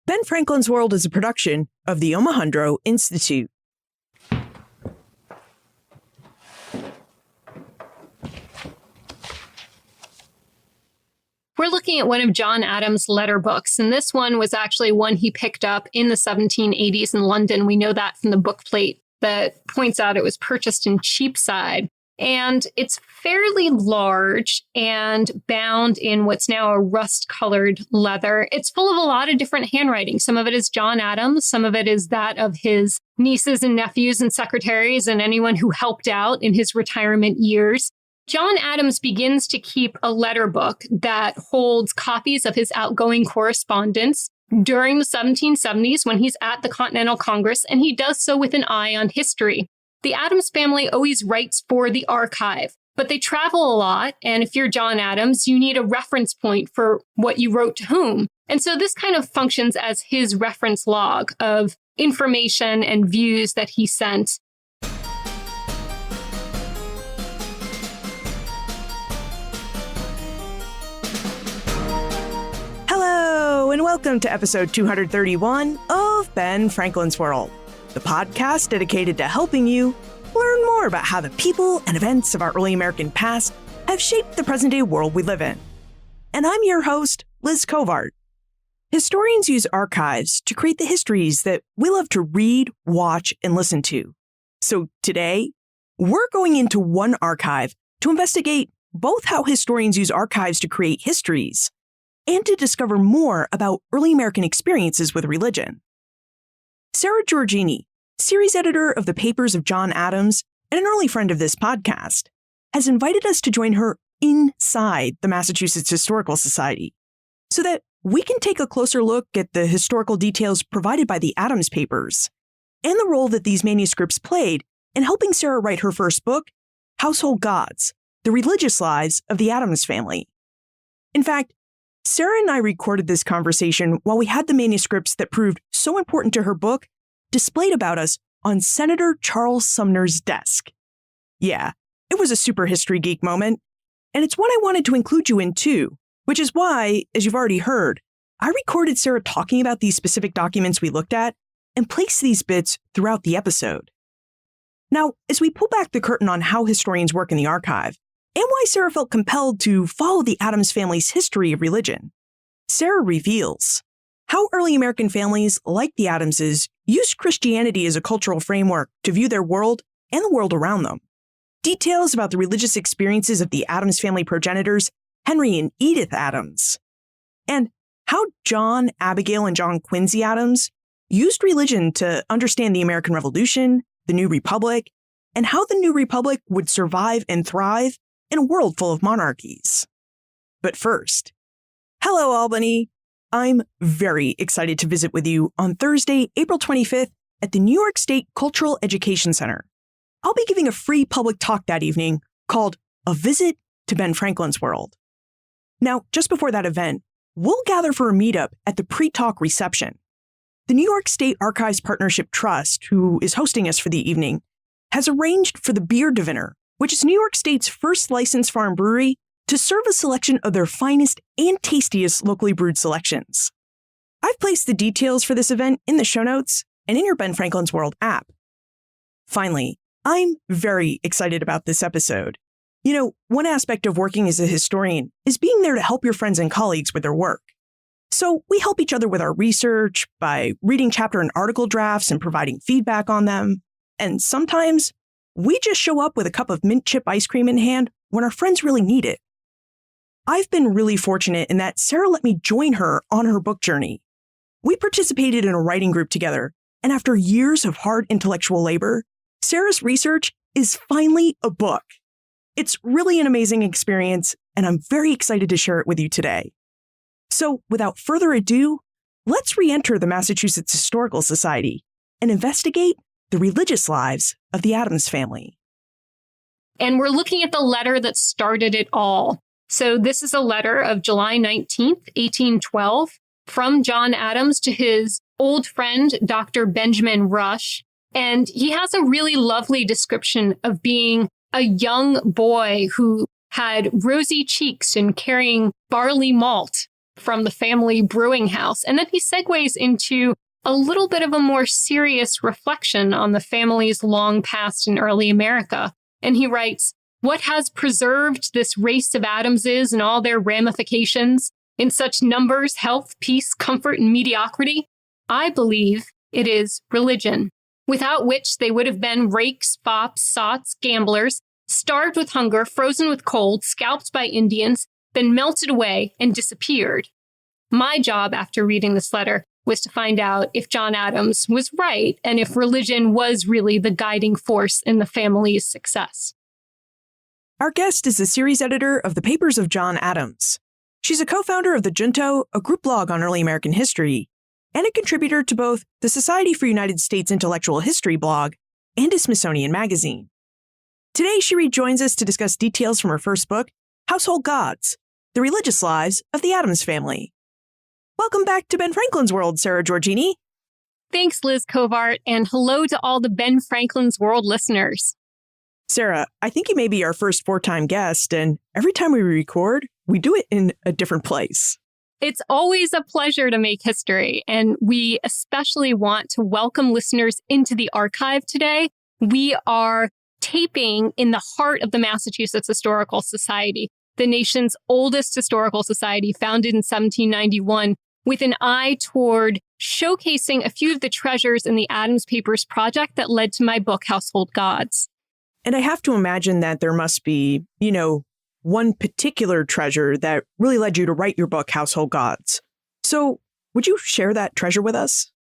Ben Franklin's World is a production of the Omohundro Institute. We're looking at one of John Adams' letter books, and this one was actually one he picked up in the 1780s in London. We know that from the book plate that points out it was purchased in Cheapside. And it's fairly large and bound in what's now a rust-colored leather. It's full of a lot of different handwriting. Some of it is John Adams. Some of it is that of his nieces and nephews and secretaries and anyone who helped out in his retirement years. John Adams begins to keep a letter book that holds copies of his outgoing correspondence during the 1770s when he's at the Continental Congress, and he does so with an eye on history. The Adams family always writes for the archive, but they travel a lot. And if you're John Adams, you need a reference point for what you wrote to whom. And so this kind of functions as his reference log of information and views that he sent. Hello, and welcome to episode 231 of Ben Franklin's World, the podcast dedicated to helping you learn more about how the people and events of our early American past have shaped the present-day world we live in. And I'm your host, Liz Covart. Historians use archives to create the histories that we love to read, watch, and listen to. So today, we're going into one archive to investigate both how historians use archives to create histories and to discover more about early American experiences with religion. Sara Georgini, series editor of the Papers of John Adams and an early friend of this podcast, has invited us to join her inside the Massachusetts Historical Society so that we can take a closer look at the historical details provided by the Adams Papers and the role that these manuscripts played in helping Sara write her first book, Household Gods: The Religious Lives of the Adams Family. In fact, Sara and I recorded this conversation while we had the manuscripts that proved so important to her book displayed about us on Senator Charles Sumner's desk. Yeah, it was a super history geek moment, and it's one I wanted to include you in too, which is why, as you've already heard, I recorded Sara talking about these specific documents we looked at and placed these bits throughout the episode. Now, as we pull back the curtain on how historians work in the archive, and why Sara felt compelled to follow the Adams family's history of religion, Sara reveals how early American families like the Adamses used Christianity as a cultural framework to view their world and the world around them. Details about the religious experiences of the Adams family progenitors, Henry and Edith Adams, and how John, Abigail, and John Quincy Adams used religion to understand the American Revolution, the New Republic, and how the New Republic would survive and thrive in a world full of monarchies. But first, hello, Albany. I'm very excited to visit with you on Thursday, April 25th at the New York State Cultural Education Center. I'll be giving a free public talk that evening called A Visit to Ben Franklin's World. Now, just before that event, we'll gather for a meetup at the pre-talk reception. The New York State Archives Partnership Trust, who is hosting us for the evening, has arranged for the Beer Diviner, which is New York State's first licensed farm brewery, to serve a selection of their finest and tastiest locally brewed selections. I've placed the details for this event in the show notes and in your Ben Franklin's World app. Finally, I'm very excited about this episode. You know, one aspect of working as a historian is being there to help your friends and colleagues with their work. So we help each other with our research by reading chapter and article drafts and providing feedback on them. And sometimes we just show up with a cup of mint chip ice cream in hand when our friends really need it. I've been really fortunate in that Sara let me join her on her book journey. We participated in a writing group together, and after years of hard intellectual labor, Sara's research is finally a book. It's really an amazing experience, and I'm very excited to share it with you today. So, without further ado, let's re-enter the Massachusetts Historical Society and investigate the religious lives of the Adams family. And we're looking at the letter that started it all. So this is a letter of July 19th, 1812, from John Adams to his old friend, Dr. Benjamin Rush. And he has a really lovely description of being a young boy who had rosy cheeks and carrying barley malt from the family brewing house. And then he segues into a little bit of a more serious reflection on the family's long past in early America. And he writes, "What has preserved this race of Adamses and all their ramifications in such numbers, health, peace, comfort, and mediocrity? I believe it is religion, without which they would have been rakes, fops, sots, gamblers, starved with hunger, frozen with cold, scalped by Indians, been melted away, and disappeared." My job after reading this letter was to find out if John Adams was right and if religion was really the guiding force in the family's success. Our guest is the series editor of the Papers of John Adams. She's a co-founder of the Junto, a group blog on early American history, and a contributor to both the Society for United States Intellectual History blog and a Smithsonian magazine. Today, she rejoins us to discuss details from her first book, Household Gods, The Religious Lives of the Adams Family. Welcome back to Ben Franklin's World, Sara Georgini. Thanks, Liz Covart, and hello to all the Ben Franklin's World listeners. Sara, I think you may be our first four-time guest, and every time we record, we do it in a different place. It's always a pleasure to make history, and we especially want to welcome listeners into the archive today. We are taping in the heart of the Massachusetts Historical Society, the nation's oldest historical society, founded in 1791, with an eye toward showcasing a few of the treasures in the Adams Papers project that led to my book, Household Gods. And I have to imagine that there must be, one particular treasure that really led you to write your book, Household Gods. So would you share that treasure with us?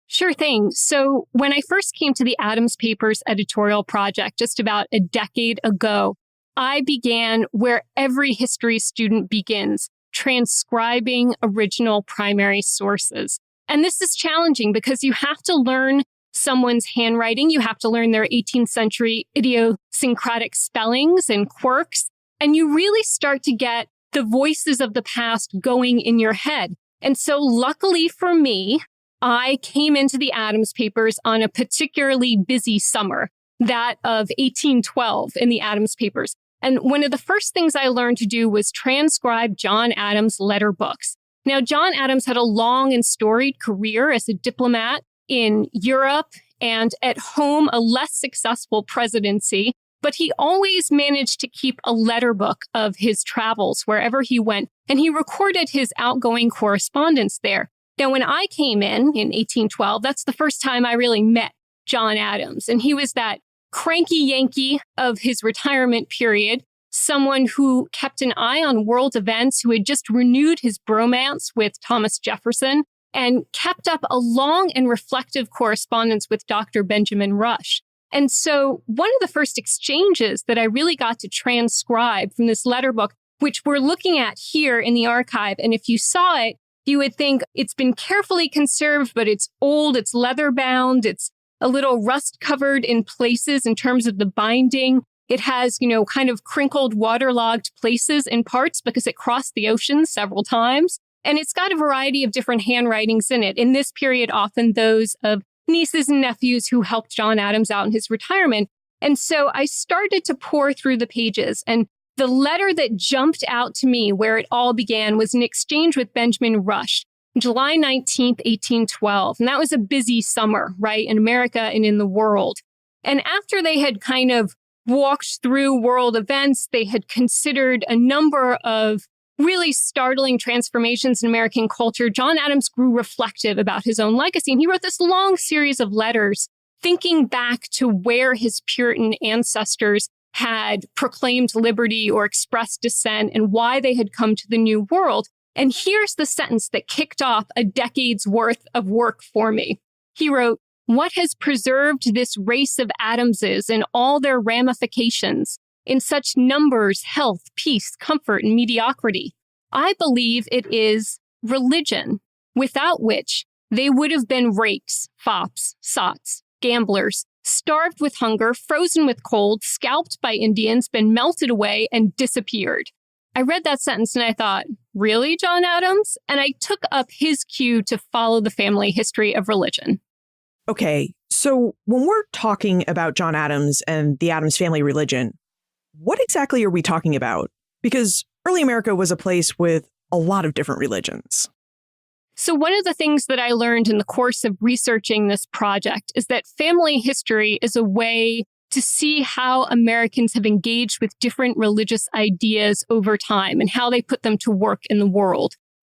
Sure thing. So when I first came to the Adams Papers editorial project just about a decade ago, I began where every history student begins, transcribing original primary sources. And this is challenging because you have to learn someone's handwriting. You have to learn their 18th century idiosyncratic spellings and quirks. And you really start to get the voices of the past going in your head. And so luckily for me, I came into the Adams Papers on a particularly busy summer, that of 1812 in the Adams Papers. And one of the first things I learned to do was transcribe John Adams' letter books. Now, John Adams had a long and storied career as a diplomat in Europe and at home, a less successful presidency, but he always managed to keep a letter book of his travels wherever he went, and he recorded his outgoing correspondence there. Now, when I came in 1812, that's the first time I really met John Adams, and he was that cranky Yankee of his retirement period, someone who kept an eye on world events, who had just renewed his bromance with Thomas Jefferson, and kept up a long and reflective correspondence with Dr. Benjamin Rush. And so one of the first exchanges that I really got to transcribe from this letter book, which we're looking at here in the archive, and if you saw it, you would think it's been carefully conserved, but it's old, it's leather bound, it's a little rust covered in places in terms of the binding. It has, kind of crinkled, waterlogged places in parts because it crossed the ocean several times. And it's got a variety of different handwritings in it. In this period, often those of nieces and nephews who helped John Adams out in his retirement. And so I started to pore through the pages, and the letter that jumped out to me where it all began was an exchange with Benjamin Rush, July 19th, 1812. And that was a busy summer, right, in America and in the world. And after they had kind of walked through world events, they had considered a number of really startling transformations in American culture, John Adams grew reflective about his own legacy. And he wrote this long series of letters thinking back to where his Puritan ancestors had proclaimed liberty or expressed dissent and why they had come to the New World. And here's the sentence that kicked off a decade's worth of work for me. He wrote, "What has preserved this race of Adamses and all their ramifications in such numbers, health, peace, comfort, and mediocrity? I believe it is religion, without which they would have been rakes, fops, sots, gamblers, starved with hunger, frozen with cold, scalped by Indians, been melted away, and disappeared." I read that sentence and I thought, really, John Adams? And I took up his cue to follow the family history of religion. Okay, so when we're talking about John Adams and the Adams family religion, what exactly are we talking about? Because early America was a place with a lot of different religions. So one of the things that I learned in the course of researching this project is that family history is a way to see how Americans have engaged with different religious ideas over time and how they put them to work in the world.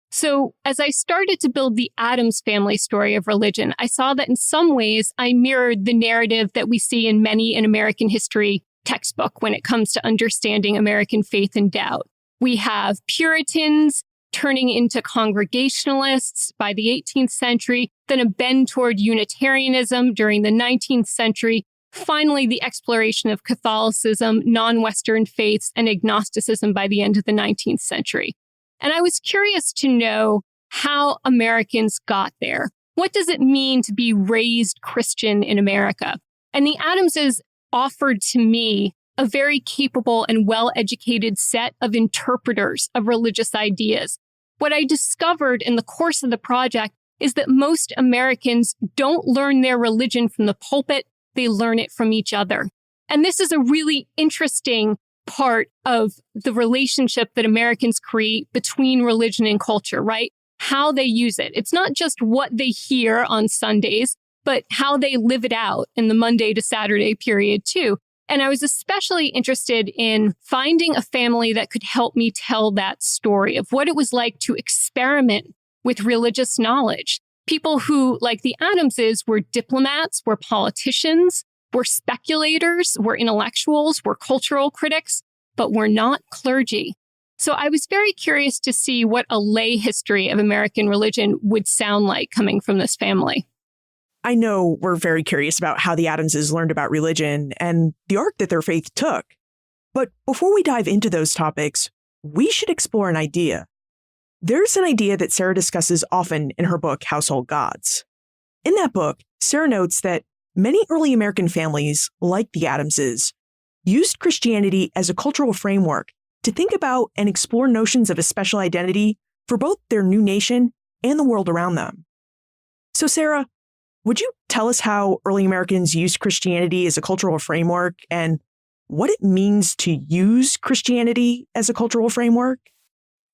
So as I started to build the Addams family story of religion, I saw that in some ways I mirrored the narrative that we see in many an American history textbook when it comes to understanding American faith and doubt. We have Puritans turning into Congregationalists by the 18th century, then a bend toward Unitarianism during the 19th century, finally the exploration of Catholicism, non-Western faiths, and agnosticism by the end of the 19th century. And I was curious to know how Americans got there. What does it mean to be raised Christian in America? And the Addamses offered to me a very capable and well-educated set of interpreters of religious ideas. What I discovered in the course of the project is that most Americans don't learn their religion from the pulpit, they learn it from each other. And this is a really interesting part of the relationship that Americans create between religion and culture, right? How they use it. It's not just what they hear on Sundays, but how they live it out in the Monday to Saturday period too. And I was especially interested in finding a family that could help me tell that story of what it was like to experiment with religious knowledge. People who, like the Addamses, were diplomats, were politicians, were speculators, were intellectuals, were cultural critics, but were not clergy. So I was very curious to see what a lay history of American religion would sound like coming from this family. I know we're very curious about how the Addamses learned about religion and the arc that their faith took. But before we dive into those topics, we should explore an idea. There's an idea that Sara discusses often in her book, Household Gods. In that book, Sara notes that many early American families, like the Addamses, used Christianity as a cultural framework to think about and explore notions of a special identity for both their new nation and the world around them. So, Sara, would you tell us how early Americans used Christianity as a cultural framework and what it means to use Christianity as a cultural framework?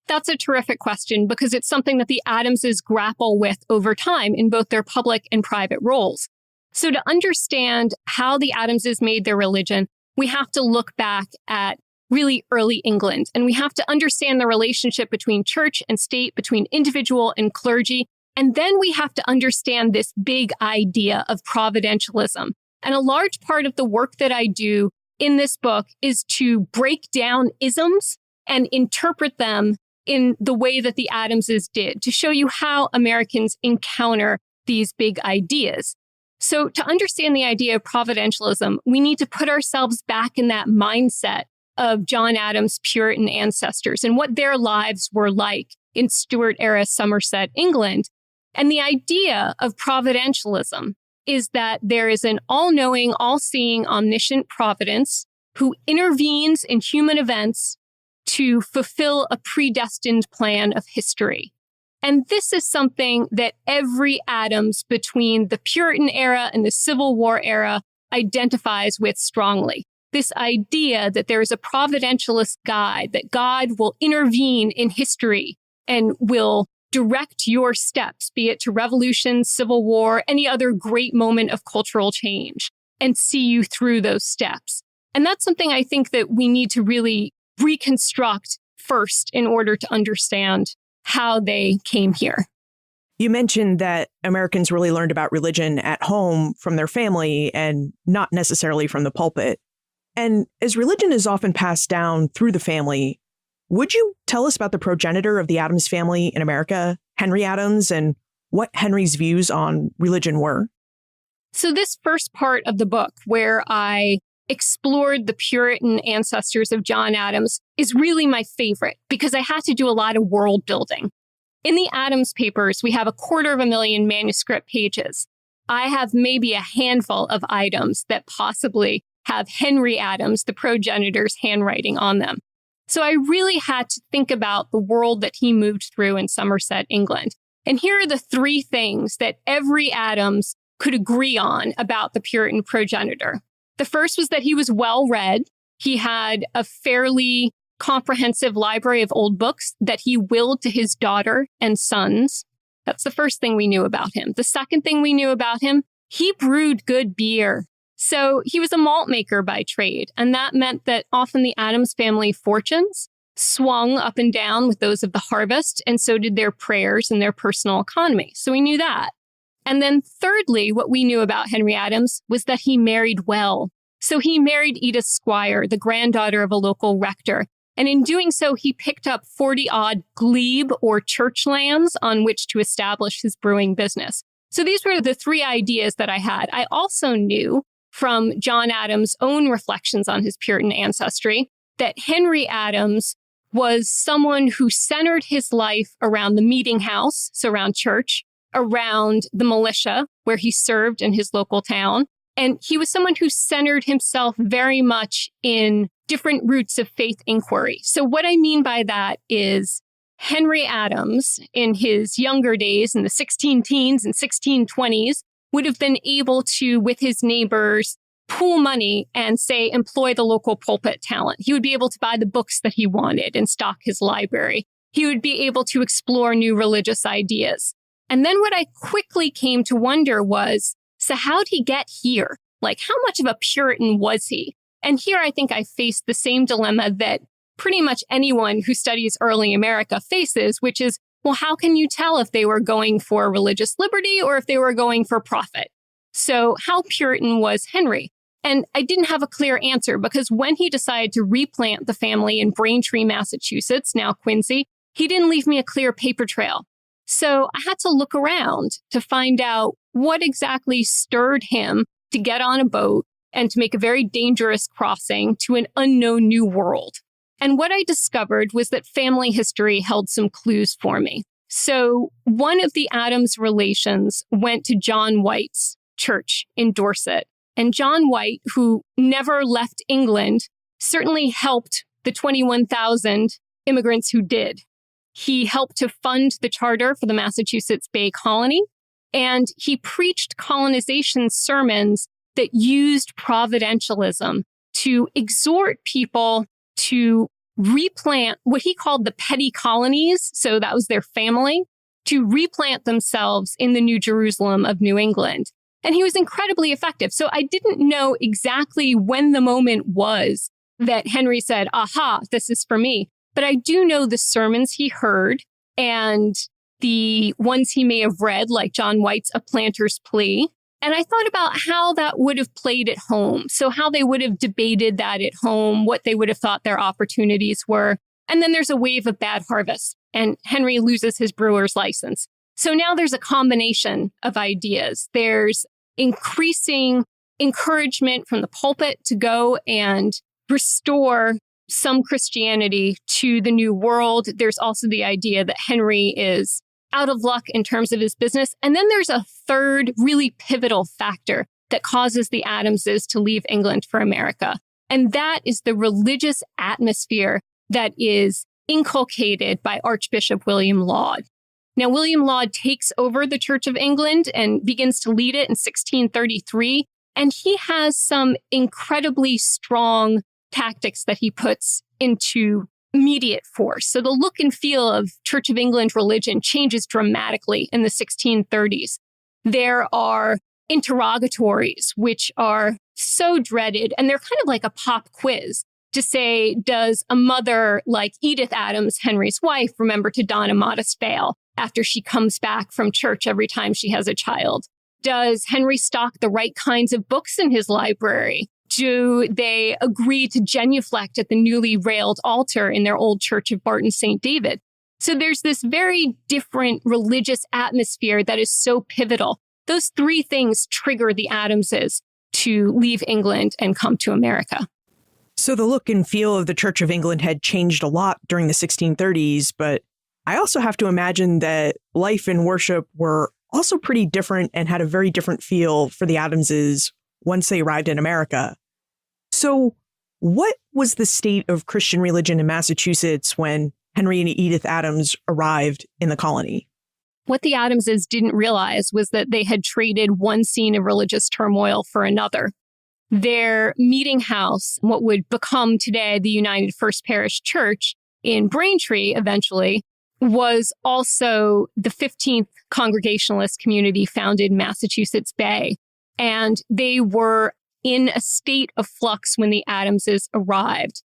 That's a terrific question because it's something that the Addamses grapple with over time in both their public and private roles. So to understand how the Addamses made their religion, we have to look back at really early England, and we have to understand the relationship between church and state, between individual and clergy. And then we have to understand this big idea of providentialism. And a large part of the work that I do in this book is to break down isms and interpret them in the way that the Addamses did, to show you how Americans encounter these big ideas. So to understand the idea of providentialism, we need to put ourselves back in that mindset of John Adams' Puritan ancestors and what their lives were like in Stuart-era Somerset, England. And the idea of providentialism is that there is an all-knowing, all-seeing, omniscient providence who intervenes in human events to fulfill a predestined plan of history. And this is something that every Addams between the Puritan era and the Civil War era identifies with strongly. This idea that there is a providentialist God, that God will intervene in history and will direct your steps, be it to revolution, civil war, any other great moment of cultural change, and see you through those steps. And that's something I think that we need to really reconstruct first in order to understand how they came here. You mentioned that Americans really learned about religion at home from their family and not necessarily from the pulpit. And as religion is often passed down through the family, would you tell us about the progenitor of the Addams family in America, Henry Addams, and what Henry's views on religion were? So this first part of the book, where I explored the Puritan ancestors of John Adams, is really my favorite because I had to do a lot of world building. In the Addams papers, we have 250,000 manuscript pages. I have maybe a handful of items that possibly have Henry Addams, the progenitor's handwriting on them. So I really had to think about the world that he moved through in Somerset, England. And here are the three things that every Addams could agree on about the Puritan progenitor. The first was that he was well-read. He had a fairly comprehensive library of old books that he willed to his daughter and sons. That's the first thing we knew about him. The second thing we knew about him, he brewed good beer. So he was a malt maker by trade, and that meant that often the Adams family fortunes swung up and down with those of the harvest, and so did their prayers and their personal economy. So we knew that. And then thirdly, what we knew about Henry Adams was that he married well. So he married Edith Squire, the granddaughter of a local rector. And in doing so, he picked up 40-odd glebe or church lands on which to establish his brewing business. So these were the three ideas that I had. I also knew from John Adams' own reflections on his Puritan ancestry that Henry Adams was someone who centered his life around the meeting house, so around church, around the militia, where he served in his local town. And he was someone who centered himself very much in different routes of faith inquiry. So what I mean by that is Henry Adams, in his younger days, in the 16 teens and 1620s, would have been able to, with his neighbors, pool money and, say, employ the local pulpit talent. He would be able to buy the books that he wanted and stock his library. He would be able to explore new religious ideas. And then what I quickly came to wonder was, so how'd he get here? Like, how much of a Puritan was he? And here I think I faced the same dilemma that pretty much anyone who studies early America faces, which is, well, how can you tell if they were going for religious liberty or if they were going for profit? So how Puritan was Henry? And I didn't have a clear answer because when he decided to replant the family in Braintree, Massachusetts, now Quincy, he didn't leave me a clear paper trail. So I had to look around to find out what exactly stirred him to get on a boat and to make a very dangerous crossing to an unknown new world. And what I discovered was that family history held some clues for me. So one of the Adams relations went to John White's church in Dorset. And John White, who never left England, certainly helped the 21,000 immigrants who did. He helped to fund the charter for the Massachusetts Bay Colony, and he preached colonization sermons that used providentialism to exhort people to replant what he called the petty colonies, so that was their family, to replant themselves in the New Jerusalem of New England. And he was incredibly effective. So I didn't know exactly when the moment was that Henry said, aha, this is for me. But I do know the sermons he heard and the ones he may have read, like John White's A Planter's Plea. And I thought about how that would have played at home. So how they would have debated that at home, what they would have thought their opportunities were. And then there's a wave of bad harvest and Henry loses his brewer's license. So now there's a combination of ideas. There's increasing encouragement from the pulpit to go and restore some Christianity to the New World. There's also the idea that Henry is out of luck in terms of his business. And then there's a third really pivotal factor that causes the Adamses to leave England for America. And that is the religious atmosphere that is inculcated by Archbishop William Laud. Now, William Laud takes over the Church of England and begins to lead it in 1633. And he has some incredibly strong tactics that he puts into immediate force. So the look and feel of Church of England religion changes dramatically in the 1630s. There are interrogatories, which are so dreaded, and they're kind of like a pop quiz to say, does a mother like Edith Adams, Henry's wife, remember to don a modest veil after she comes back from church every time she has a child? Does Henry stock the right kinds of books in his library? Do they agree to genuflect at the newly railed altar in their old church of Barton St. David? So there's this very different religious atmosphere that is so pivotal. Those three things trigger the Adamses to leave England and come to America. So the look and feel of the Church of England had changed a lot during the 1630s, but I also have to imagine that life and worship were also pretty different and had a very different feel for the Adamses once they arrived in America. So what was the state of Christian religion in Massachusetts when Henry and Edith Adams arrived in the colony? What the Adamses didn't realize was that they had traded one scene of religious turmoil for another. their meeting house, what would become today the United First Parish Church in Braintree eventually, was also the 15th Congregationalist community founded in Massachusetts Bay. And they were in a state of flux when the Adamses arrived.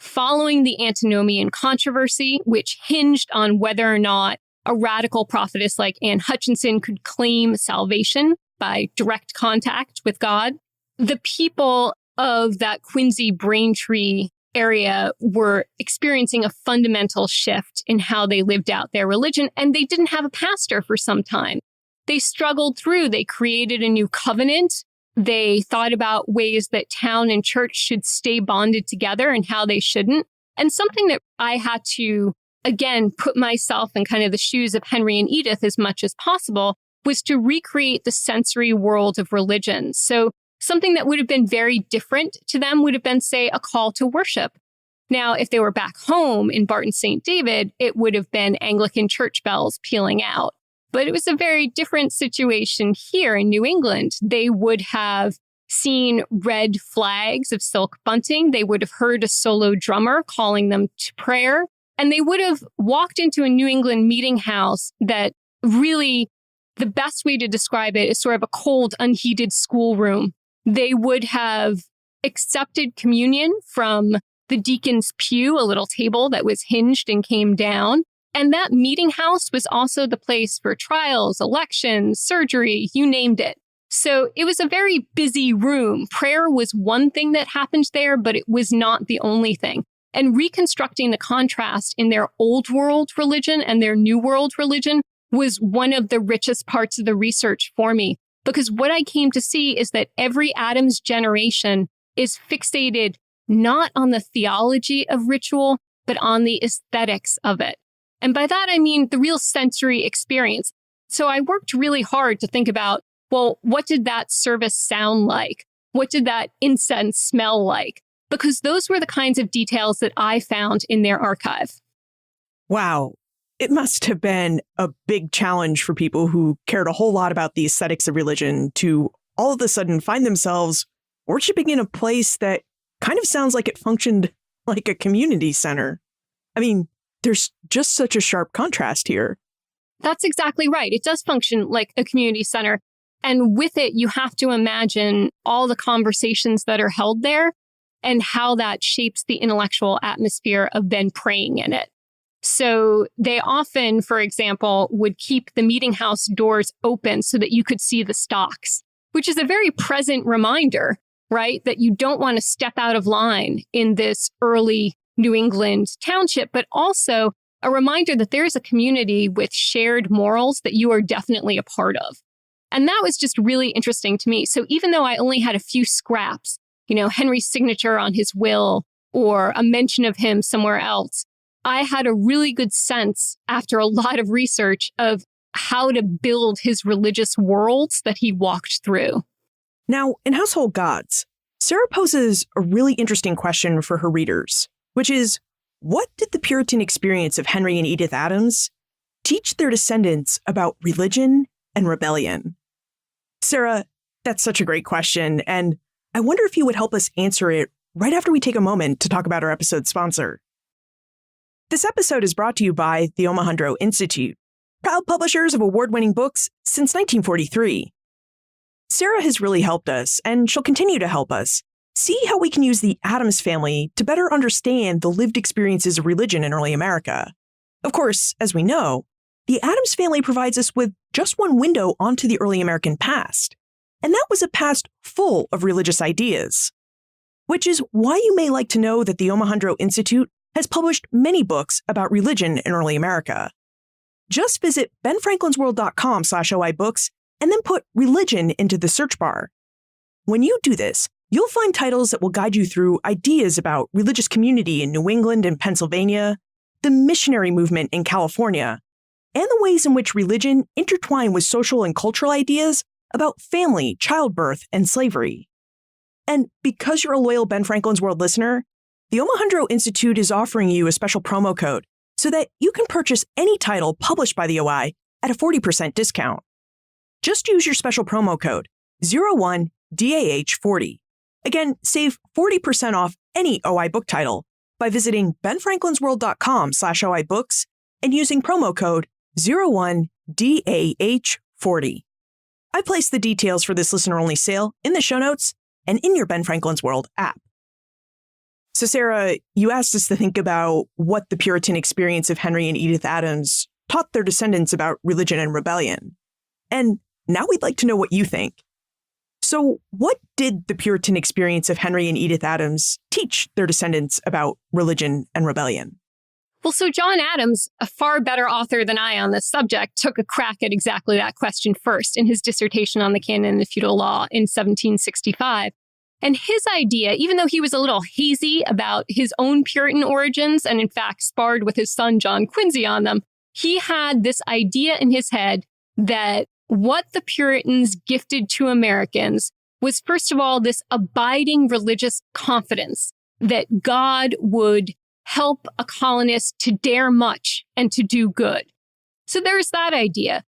Following the Antinomian controversy, which hinged on whether or not a radical prophetess like Anne Hutchinson could claim salvation by direct contact with God, the people of that Quincy Braintree area were experiencing a fundamental shift in how they lived out their religion, and they didn't have a pastor for some time. They struggled through. They created a new covenant. They thought about ways that town and church should stay bonded together and how they shouldn't. And something that I had to, again, put myself in kind of the shoes of Henry and Edith as much as possible was to recreate the sensory world of religion. So something that would have been very different to them would have been, say, a call to worship. Now, if they were back home in Barton St. David, it would have been Anglican church bells pealing out. But it was a very different situation here in New England. They would have seen red flags of silk bunting. They would have heard a solo drummer calling them to prayer. And they would have walked into a New England meeting house that really, the best way to describe it is sort of a cold, unheated schoolroom. They would have accepted communion from the deacon's pew, a little table that was hinged and came down. And that meeting house was also the place for trials, elections, surgery, you named it. So it was a very busy room. Prayer was one thing that happened there, but it was not the only thing. And reconstructing the contrast in their old world religion and their new world religion was one of the richest parts of the research for me. Because what I came to see is that every Adams generation is fixated not on the theology of ritual, but on the aesthetics of it. And by that, I mean the real sensory experience. So I worked really hard to think about, well, what did that service sound like? What did that incense smell like? Because those were the kinds of details that I found in their archive. Wow. It must have been a big challenge for people who cared a whole lot about the aesthetics of religion to all of a sudden find themselves worshiping in a place that kind of sounds like it functioned like a community center. I mean, there's just such a sharp contrast here. That's exactly right. It does function like a community center. And with it, you have to imagine all the conversations that are held there and how that shapes the intellectual atmosphere of then praying in it. So they often, for example, would keep the meeting house doors open so that you could see the stocks, which is a very present reminder, right? That you don't want to step out of line in this early New England township, but also a reminder that there is a community with shared morals that you are definitely a part of. And that was just really interesting to me. So even though I only had a few scraps, Henry's signature on his will or a mention of him somewhere else, I had a really good sense after a lot of research of how to build his religious worlds that he walked through. Now, in Household Gods, Sara poses a really interesting question for her readers, which is, what did the Puritan experience of Henry and Edith Adams teach their descendants about religion and rebellion? Sara, that's such a great question, and I wonder if you would help us answer it right after we take a moment to talk about our episode sponsor. This episode is brought to you by the Omohundro Institute, proud publishers of award-winning books since 1943. Sara has really helped us, and she'll continue to help us, see how we can use the Adams family to better understand the lived experiences of religion in early America. Of course, as we know, the Adams family provides us with just one window onto the early American past, and that was a past full of religious ideas. Which is why you may like to know that the Omohundro Institute has published many books about religion in early America. Just visit benfranklinsworld.com/OIBooks and then put religion into the search bar. When you do this, you'll find titles that will guide you through ideas about religious community in New England and Pennsylvania, the missionary movement in California, and the ways in which religion intertwined with social and cultural ideas about family, childbirth, and slavery. And because you're a loyal Ben Franklin's World listener, the Omohundro Institute is offering you a special promo code so that you can purchase any title published by the OI at a 40% discount. Just use your special promo code 01DAH40. Again, save 40% off any OI book title by visiting benfranklinsworld.com/OI books and using promo code 01DAH40. I placed the details for this listener-only sale in the show notes and in your Ben Franklin's World app. So, Sarah, you asked us to think about what the Puritan experience of Henry and Edith Adams taught their descendants about religion and rebellion. And now we'd like to know what you think. So, what did the Puritan experience of Henry and Edith Adams teach their descendants about religion and rebellion? Well, so John Adams, a far better author than I on this subject, took a crack at exactly that question first in his dissertation on the canon of feudal law in 1765. And his idea, even though he was a little hazy about his own Puritan origins and in fact sparred with his son John Quincy on them, he had this idea in his head that what the Puritans gifted to Americans was, first of all, this abiding religious confidence that God would help a colonist to dare much and to do good. So there's that idea.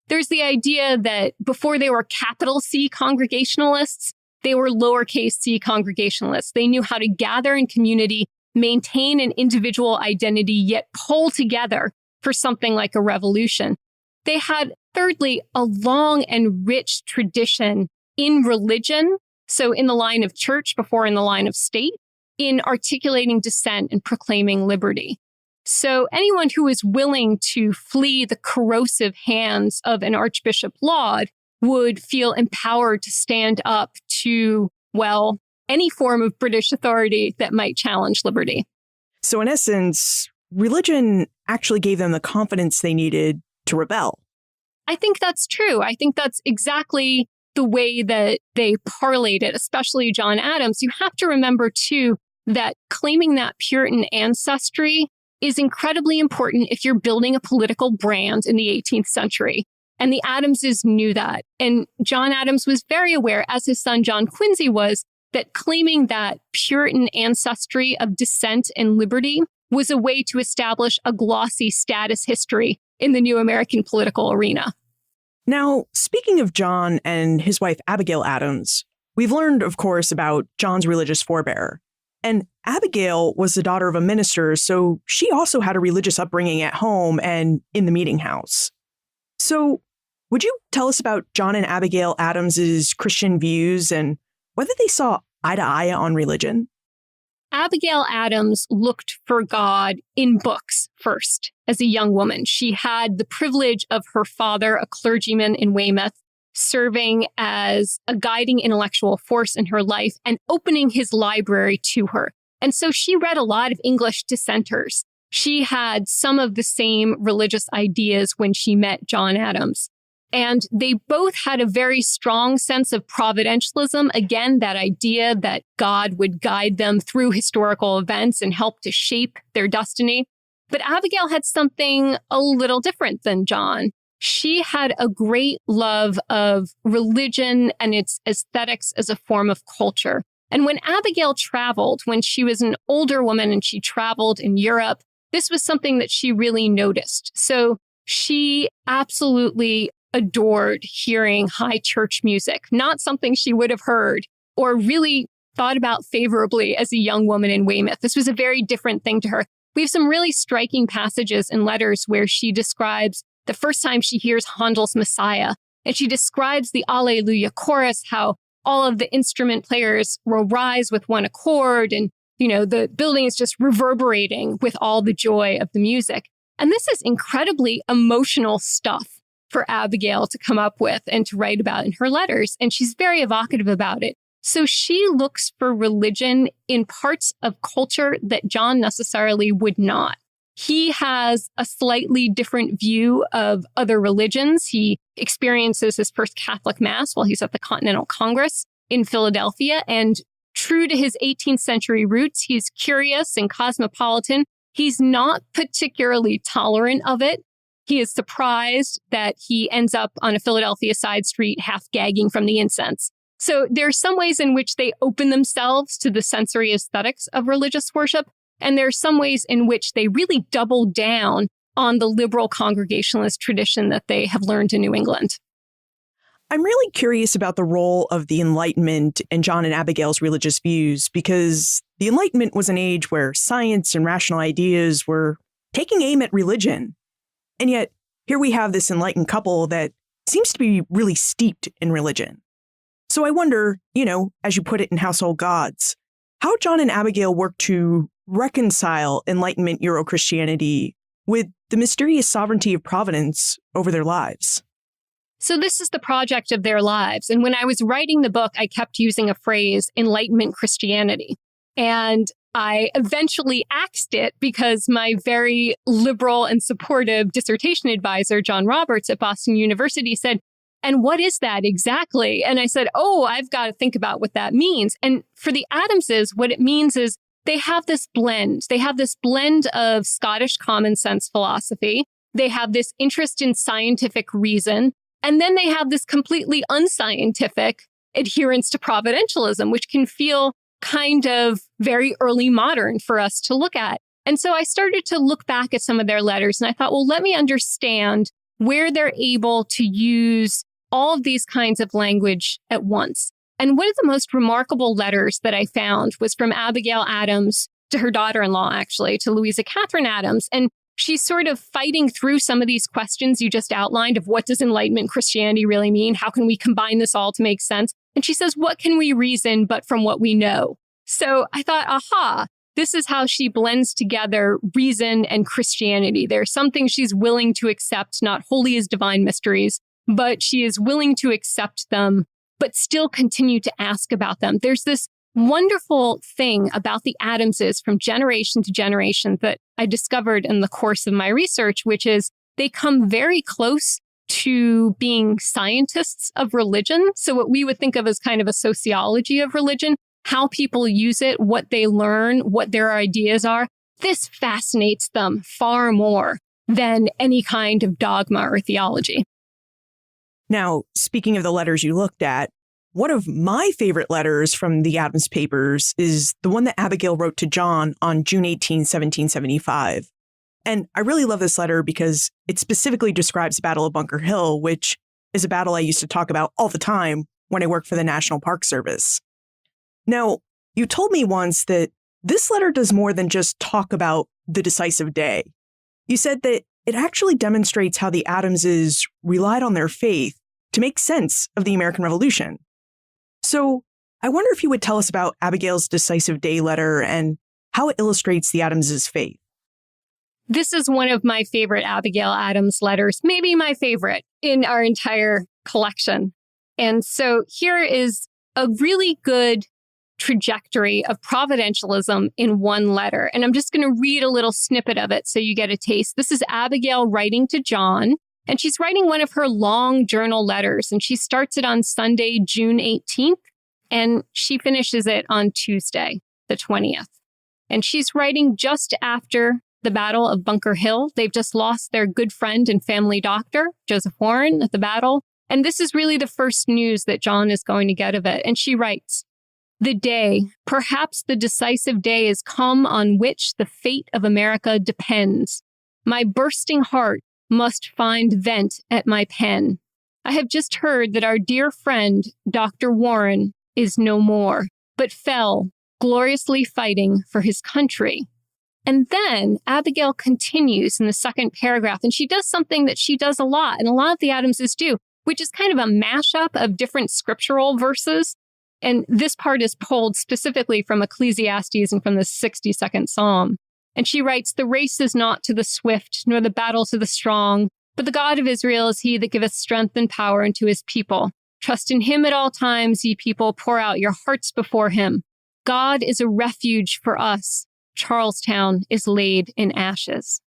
There's the idea that before they were capital C Congregationalists, they were lowercase c Congregationalists. They knew how to gather in community, maintain an individual identity, yet pull together for something like a revolution. They had, thirdly, a long and rich tradition in religion, so in the line of church before in the line of state, in articulating dissent and proclaiming liberty. So anyone who is willing to flee the corrosive hands of an Archbishop Laud would feel empowered to stand up to, well, any form of British authority that might challenge liberty. So in essence, religion actually gave them the confidence they needed to rebel. I think that's true. I think that's exactly the way that they parlayed it, especially John Adams. You have to remember, too, that claiming that Puritan ancestry is incredibly important if you're building a political brand in the 18th century. And the Adamses knew that. And John Adams was very aware, as his son John Quincy was, that claiming that Puritan ancestry of dissent and liberty was a way to establish a glossy status history in the new American political arena. Now, speaking of John and his wife Abigail Adams, we've learned, of course, about John's religious forebear. And Abigail was the daughter of a minister, so she also had a religious upbringing at home and in the meeting house. So would you tell us about John and Abigail Adams's Christian views and whether they saw eye to eye on religion? Abigail Adams looked for God in books first as a young woman. She had the privilege of her father, a clergyman in Weymouth, serving as a guiding intellectual force in her life and opening his library to her. And so she read a lot of English dissenters. She had some of the same religious ideas when she met John Adams. And they both had a very strong sense of providentialism. Again, that idea that God would guide them through historical events and help to shape their destiny. But Abigail had something a little different than John. She had a great love of religion and its aesthetics as a form of culture. And when Abigail traveled, when she was an older woman and she traveled in Europe, this was something that she really noticed. So she absolutely adored hearing high church music, not something she would have heard or really thought about favorably as a young woman in Weymouth. This was a very different thing to her. We have some really striking passages in letters where she describes the first time she hears Handel's Messiah, and she describes the Alleluia chorus, how all of the instrument players will rise with one accord, and, the building is just reverberating with all the joy of the music. And this is incredibly emotional stuff for Abigail to come up with and to write about in her letters, and she's very evocative about it. So she looks for religion in parts of culture that John necessarily would not. He has a slightly different view of other religions. He experiences his first Catholic Mass while he's at the Continental Congress in Philadelphia. And true to his 18th century roots, he's curious and cosmopolitan. He's not particularly tolerant of it. He is surprised that he ends up on a Philadelphia side street half gagging from the incense. So there are some ways in which they open themselves to the sensory aesthetics of religious worship. And there are some ways in which they really double down on the liberal Congregationalist tradition that they have learned in New England. I'm really curious about the role of the Enlightenment and John and Abigail's religious views, because the Enlightenment was an age where science and rational ideas were taking aim at religion. And yet, here we have this enlightened couple that seems to be really steeped in religion. So I wonder, as you put it in Household Gods, how John and Abigail work to reconcile Enlightenment Euro-Christianity with the mysterious sovereignty of Providence over their lives. So this is the project of their lives. And when I was writing the book, I kept using a phrase, Enlightenment Christianity. And I eventually axed it because my very liberal and supportive dissertation advisor, John Roberts at Boston University, said, "And what is that exactly?" And I said, I've got to think about what that means. And for the Adamses, what it means is they have this blend. They have this blend of Scottish common sense philosophy. They have this interest in scientific reason. And then they have this completely unscientific adherence to providentialism, which can feel kind of very early modern for us to look at. And so I started to look back at some of their letters and I thought, well, let me understand where they're able to use all of these kinds of language at once. And one of the most remarkable letters that I found was from Abigail Adams to her daughter-in-law, actually, to Louisa Catherine Adams. And she's sort of fighting through some of these questions you just outlined of what does Enlightenment Christianity really mean? How can we combine this all to make sense? And she says, what can we reason but from what we know? So I thought, this is how she blends together reason and Christianity. There's something she's willing to accept, not wholly as divine mysteries, but she is willing to accept them, but still continue to ask about them. There's this wonderful thing about the Adamses from generation to generation that I discovered in the course of my research, which is they come very close to being scientists of religion. So what we would think of as kind of a sociology of religion, how people use it, what they learn, what their ideas are. This fascinates them far more than any kind of dogma or theology. Now, speaking of the letters you looked at, one of my favorite letters from the Adams papers is the one that Abigail wrote to John on June 18, 1775. And I really love this letter because it specifically describes the Battle of Bunker Hill, which is a battle I used to talk about all the time when I worked for the National Park Service. Now, you told me once that this letter does more than just talk about the decisive day. You said that it actually demonstrates how the Adamses relied on their faith to make sense of the American Revolution. So I wonder if you would tell us about Abigail's decisive day letter and how it illustrates the Adamses' faith. This is one of my favorite Abigail Adams letters, maybe my favorite in our entire collection. And so here is a really good trajectory of providentialism in one letter. And I'm just going to read a little snippet of it so you get a taste. This is Abigail writing to John, and she's writing one of her long journal letters, and she starts it on Sunday, June 18th, and she finishes it on Tuesday, the 20th. And she's writing just after the Battle of Bunker Hill. They've just lost their good friend and family doctor, Joseph Warren, at the battle. And this is really the first news that John is going to get of it. And she writes, "The day, perhaps the decisive day, is come on which the fate of America depends. My bursting heart must find vent at my pen. I have just heard that our dear friend, Dr. Warren, is no more, but fell, gloriously fighting for his country." And then Abigail continues in the second paragraph, and she does something that she does a lot, and a lot of the Adamses do, which is kind of a mashup of different scriptural verses. And this part is pulled specifically from Ecclesiastes and from the 62nd Psalm. And she writes, "The race is not to the swift, nor the battle to the strong, but the God of Israel is he that giveth strength and power unto his people. Trust in him at all times, ye people, pour out your hearts before him. God is a refuge for us. Charlestown is laid in ashes."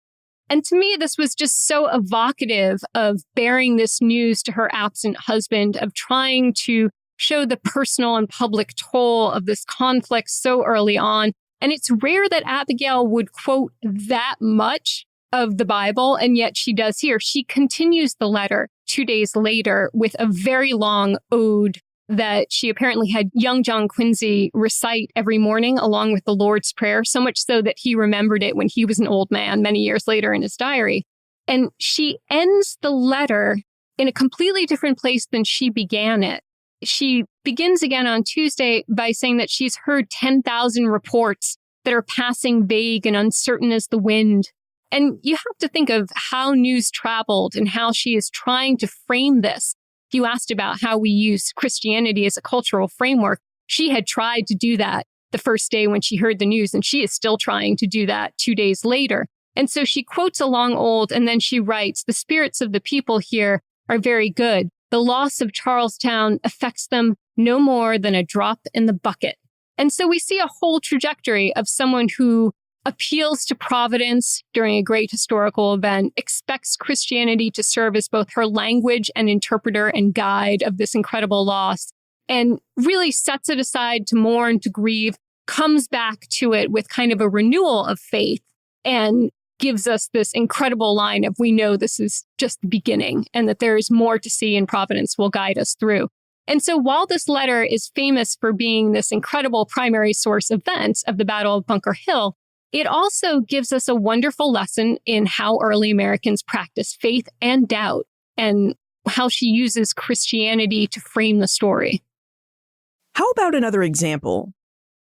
And to me, this was just so evocative of bearing this news to her absent husband, of trying to show the personal and public toll of this conflict so early on. And it's rare that Abigail would quote that much of the Bible, and yet she does here. She continues the letter 2 days later with a very long ode that she apparently had young John Quincy recite every morning along with the Lord's Prayer, so much so that he remembered it when he was an old man many years later in his diary. And she ends the letter in a completely different place than she began it. She begins again on Tuesday by saying that she's heard 10,000 reports that are passing vague and uncertain as the wind. And you have to think of how news traveled and how she is trying to frame this. You asked about how we use Christianity as a cultural framework. She had tried to do that the first day when she heard the news, and she is still trying to do that 2 days later. And so she quotes along old, and then she writes, "The spirits of the people here are very good. The loss of Charlestown affects them no more than a drop in the bucket." And so we see a whole trajectory of someone who appeals to providence during a great historical event, expects Christianity to serve as both her language and interpreter and guide of this incredible loss, and really sets it aside to mourn, to grieve, comes back to it with kind of a renewal of faith, and gives us this incredible line of, we know this is just the beginning and that there is more to see and providence will guide us through. And so while this letter is famous for being this incredible primary source event of the Battle of Bunker Hill, it also gives us a wonderful lesson in how early Americans practiced faith and doubt and how she uses Christianity to frame the story. How about another example?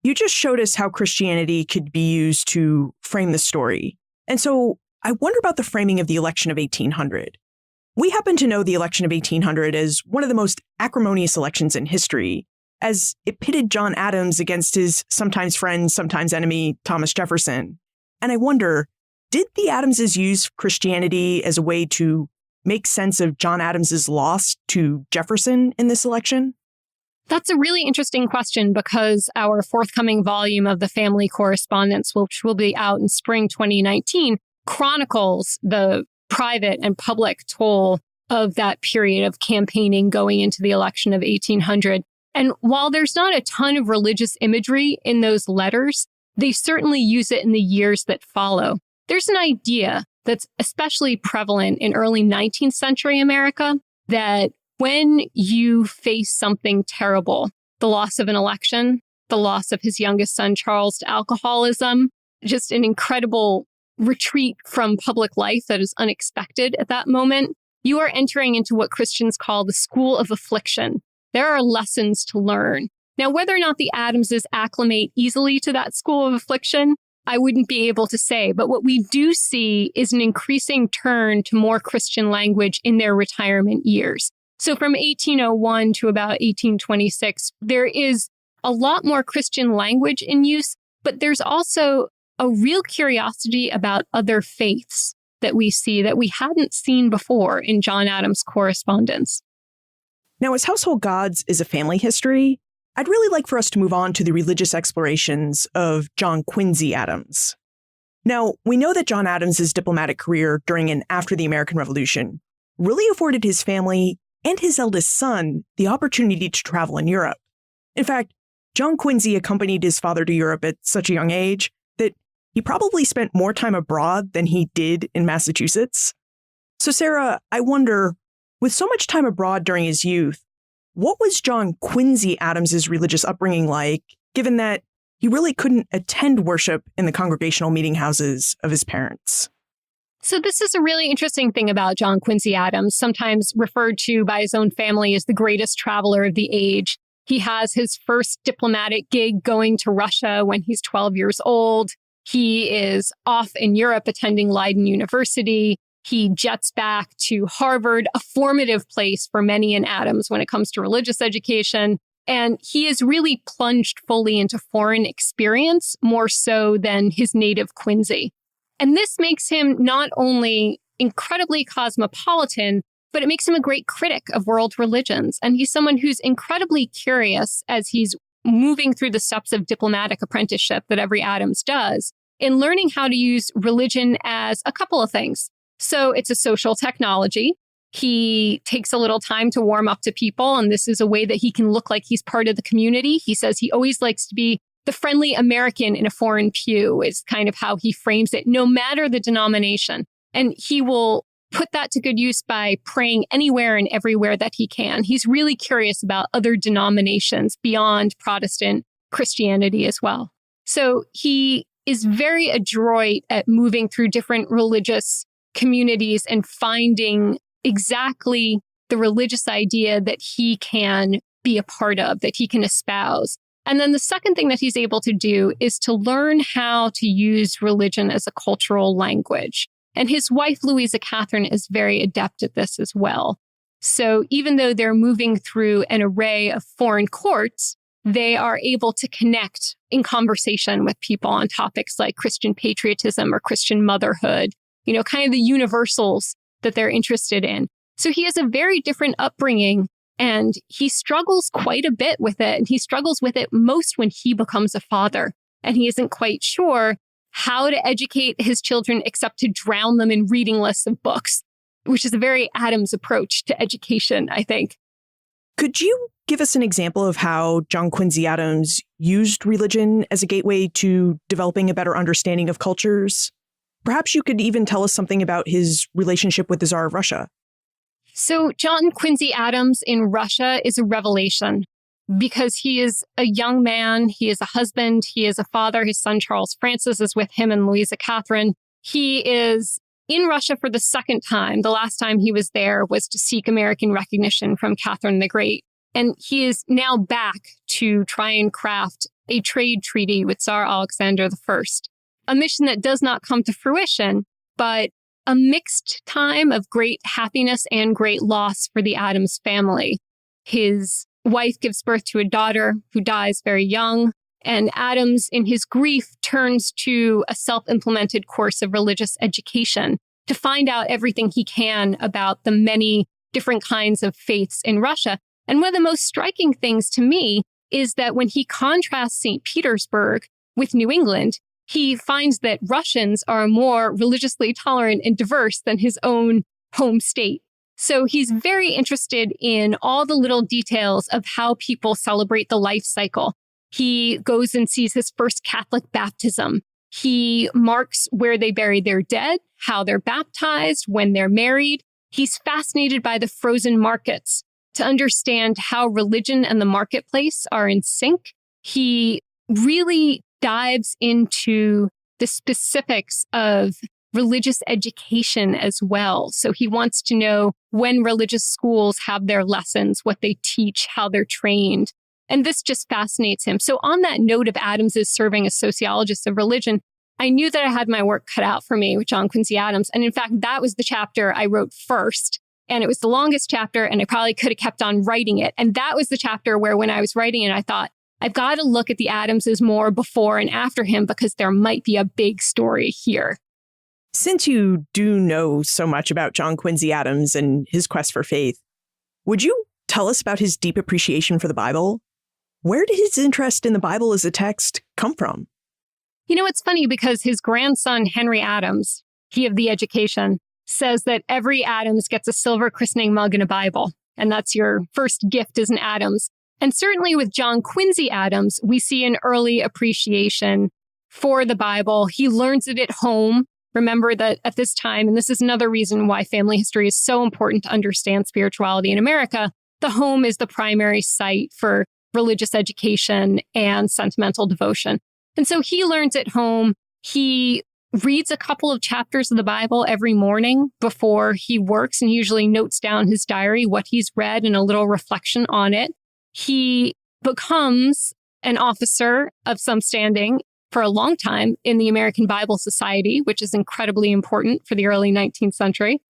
You just showed us how Christianity could be used to frame the story. And so I wonder about the framing of the election of 1800. We happen to know the election of 1800 as one of the most acrimonious elections in history, as it pitted John Adams against his sometimes friend, sometimes enemy, Thomas Jefferson. And I wonder, did the Adamses use Christianity as a way to make sense of John Adams's loss to Jefferson in this election? That's a really interesting question, because our forthcoming volume of the family correspondence, which will be out in spring 2019, chronicles the private and public toll of that period of campaigning going into the election of 1800. And while there's not a ton of religious imagery in those letters, they certainly use it in the years that follow. There's an idea that's especially prevalent in early 19th century America that when you face something terrible, the loss of an election, the loss of his youngest son, Charles, to alcoholism, just an incredible retreat from public life that is unexpected at that moment, you are entering into what Christians call the school of affliction. There are lessons to learn. Now, whether or not the Adamses acclimate easily to that school of affliction, I wouldn't be able to say. But what we do see is an increasing turn to more Christian language in their retirement years. So from 1801 to about 1826, there is a lot more Christian language in use, but there's also a real curiosity about other faiths that we see that we hadn't seen before in John Adams' correspondence. Now, as Household Gods is a family history, I'd really like for us to move on to the religious explorations of John Quincy Adams. Now, we know that John Adams' diplomatic career during and after the American Revolution really afforded his family and his eldest son the opportunity to travel in Europe. In fact, John Quincy accompanied his father to Europe at such a young age that he probably spent more time abroad than he did in Massachusetts. So, Sarah, I wonder, with so much time abroad during his youth, what was John Quincy Adams's religious upbringing like, given that he really couldn't attend worship in the congregational meeting houses of his parents? So this is a really interesting thing about John Quincy Adams, sometimes referred to by his own family as the greatest traveler of the age. He has his first diplomatic gig going to Russia when he's 12 years old. He is off in Europe attending Leiden University. He jets back to Harvard, a formative place for many in Adams when it comes to religious education. And he is really plunged fully into foreign experience, more so than his native Quincy. And this makes him not only incredibly cosmopolitan, but it makes him a great critic of world religions. And he's someone who's incredibly curious as he's moving through the steps of diplomatic apprenticeship that every Adams does in learning how to use religion as a couple of things. So it's a social technology. He takes a little time to warm up to people, and this is a way that he can look like he's part of the community. He says he always likes to be the friendly American in a foreign pew is kind of how he frames it, no matter the denomination. And he will put that to good use by praying anywhere and everywhere that he can. He's really curious about other denominations beyond Protestant Christianity as well. So he is very adroit at moving through different religious communities and finding exactly the religious idea that he can be a part of, that he can espouse. And then the second thing that he's able to do is to learn how to use religion as a cultural language. And his wife, Louisa Catherine, is very adept at this as well. So even though they're moving through an array of foreign courts, they are able to connect in conversation with people on topics like Christian patriotism or Christian motherhood, kind of the universals that they're interested in. So he has a very different upbringing, and he struggles quite a bit with it. And he struggles with it most when he becomes a father, and he isn't quite sure how to educate his children except to drown them in reading lists of books, which is a very Adams approach to education, I think. Could you give us an example of how John Quincy Adams used religion as a gateway to developing a better understanding of cultures? Perhaps you could even tell us something about his relationship with the Tsar of Russia. So John Quincy Adams in Russia is a revelation because he is a young man, he is a husband, he is a father. His son Charles Francis is with him and Louisa Catherine. He is in Russia for the second time. The last time he was there was to seek American recognition from Catherine the Great. And he is now back to try and craft a trade treaty with Tsar Alexander I, a mission that does not come to fruition, but a mixed time of great happiness and great loss for the Adams family. His wife gives birth to a daughter who dies very young, and Adams, in his grief, turns to a self-implemented course of religious education to find out everything he can about the many different kinds of faiths in Russia. And one of the most striking things to me is that when he contrasts St. Petersburg with New England, he finds that Russians are more religiously tolerant and diverse than his own home state. So he's very interested in all the little details of how people celebrate the life cycle. He goes and sees his first Catholic baptism. He marks where they bury their dead, how they're baptized, when they're married. He's fascinated by the frozen markets to understand how religion and the marketplace are in sync. He really dives into the specifics of religious education as well. So he wants to know when religious schools have their lessons, what they teach, how they're trained. And this just fascinates him. So on that note of Adams' serving as sociologist of religion, I knew that I had my work cut out for me with John Quincy Adams. And in fact, that was the chapter I wrote first. And it was the longest chapter, and I probably could have kept on writing it. And that was the chapter where when I was writing it, I thought, I've got to look at the Adamses more before and after him because there might be a big story here. Since you do know so much about John Quincy Adams and his quest for faith, would you tell us about his deep appreciation for the Bible? Where did his interest in the Bible as a text come from? It's funny because his grandson, Henry Adams, he of the education, says that every Adams gets a silver christening mug and a Bible. And that's your first gift as an Adams. And certainly with John Quincy Adams, we see an early appreciation for the Bible. He learns it at home. Remember that at this time, and this is another reason why family history is so important to understand spirituality in America, the home is the primary site for religious education and sentimental devotion. And so he learns at home. He reads a couple of chapters of the Bible every morning before he works and usually notes down his diary, what he's read and a little reflection on it. He becomes an officer of some standing for a long time in the American Bible Society, which is incredibly important for the early 19th century.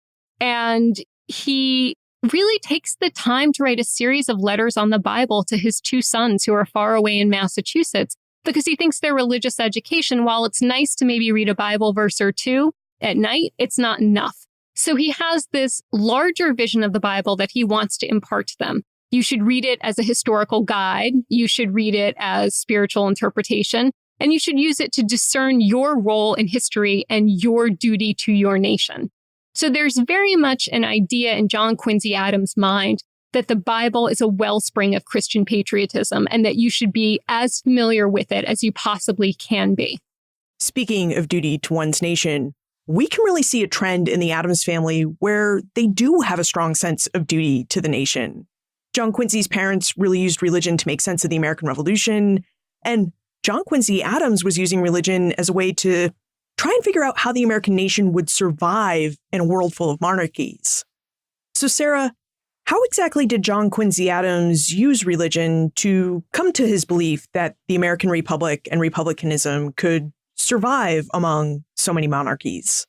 And he really takes the time to write a series of letters on the Bible to his two sons who are far away in Massachusetts, because he thinks their religious education, while it's nice to maybe read a Bible verse or two at night, it's not enough. So he has this larger vision of the Bible that he wants to impart to them. You should read it as a historical guide. You should read it as spiritual interpretation. And you should use it to discern your role in history and your duty to your nation. So there's very much an idea in John Quincy Adams' mind that the Bible is a wellspring of Christian patriotism and that you should be as familiar with it as you possibly can be. Speaking of duty to one's nation, we can really see a trend in the Adams family where they do have a strong sense of duty to the nation. John Quincy's parents really used religion to make sense of the American Revolution, and John Quincy Adams was using religion as a way to try and figure out how the American nation would survive in a world full of monarchies. So, Sarah, how exactly did John Quincy Adams use religion to come to his belief that the American Republic and republicanism could survive among so many monarchies?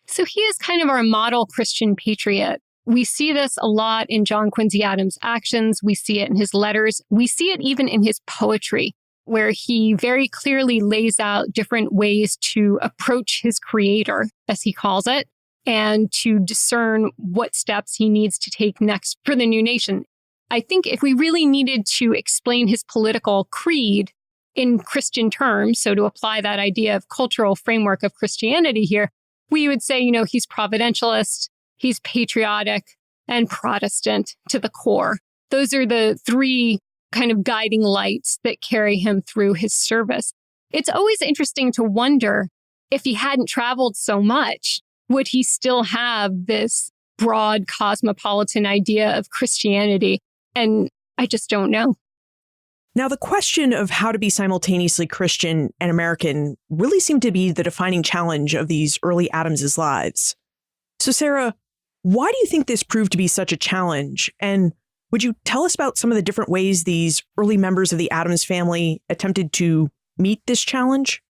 So he is kind of our model Christian patriot. We see this a lot in John Quincy Adams' actions. We see it in his letters. We see it even in his poetry, where he very clearly lays out different ways to approach his creator, as he calls it, and to discern what steps he needs to take next for the new nation. I think if we really needed to explain his political creed in Christian terms, so to apply that idea of cultural framework of Christianity here, we would say, he's providentialist, he's patriotic, and Protestant to the core. Those are the three kind of guiding lights that carry him through his service. It's always interesting to wonder if he hadn't traveled so much, would he still have this broad cosmopolitan idea of Christianity? And I just don't know. Now, the question of how to be simultaneously Christian and American really seemed to be the defining challenge of these early Adamses' lives. So, Sarah, why do you think this proved to be such a challenge? And would you tell us about some of the different ways these early members of the Adams family attempted to meet this challenge?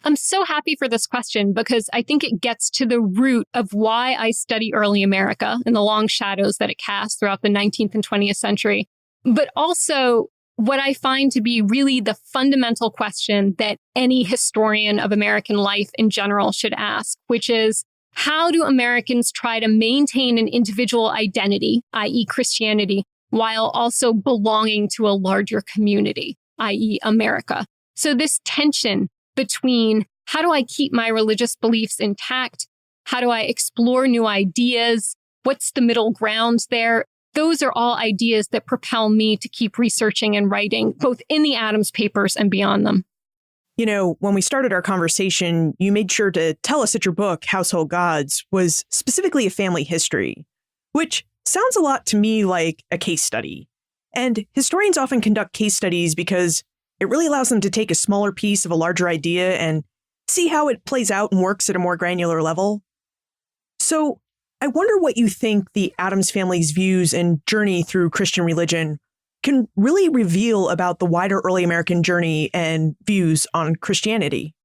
I'm so happy for this question because I think it gets to the root of why I study early America and the long shadows that it casts throughout the 19th and 20th century, but also what I find to be really the fundamental question that any historian of American life in general should ask, which is, how do Americans try to maintain an individual identity, i.e. Christianity, while also belonging to a larger community, i.e. America? So this tension between how do I keep my religious beliefs intact? How do I explore new ideas? What's the middle ground there? Those are all ideas that propel me to keep researching and writing, both in the Adams papers and beyond them. When we started our conversation, you made sure to tell us that your book, Household Gods, was specifically a family history, which sounds a lot to me like a case study. And historians often conduct case studies because it really allows them to take a smaller piece of a larger idea and see how it plays out and works at a more granular level. So I wonder what you think the Adams family's views and journey through Christian religion can really reveal about the wider early American journey and views on Christianity.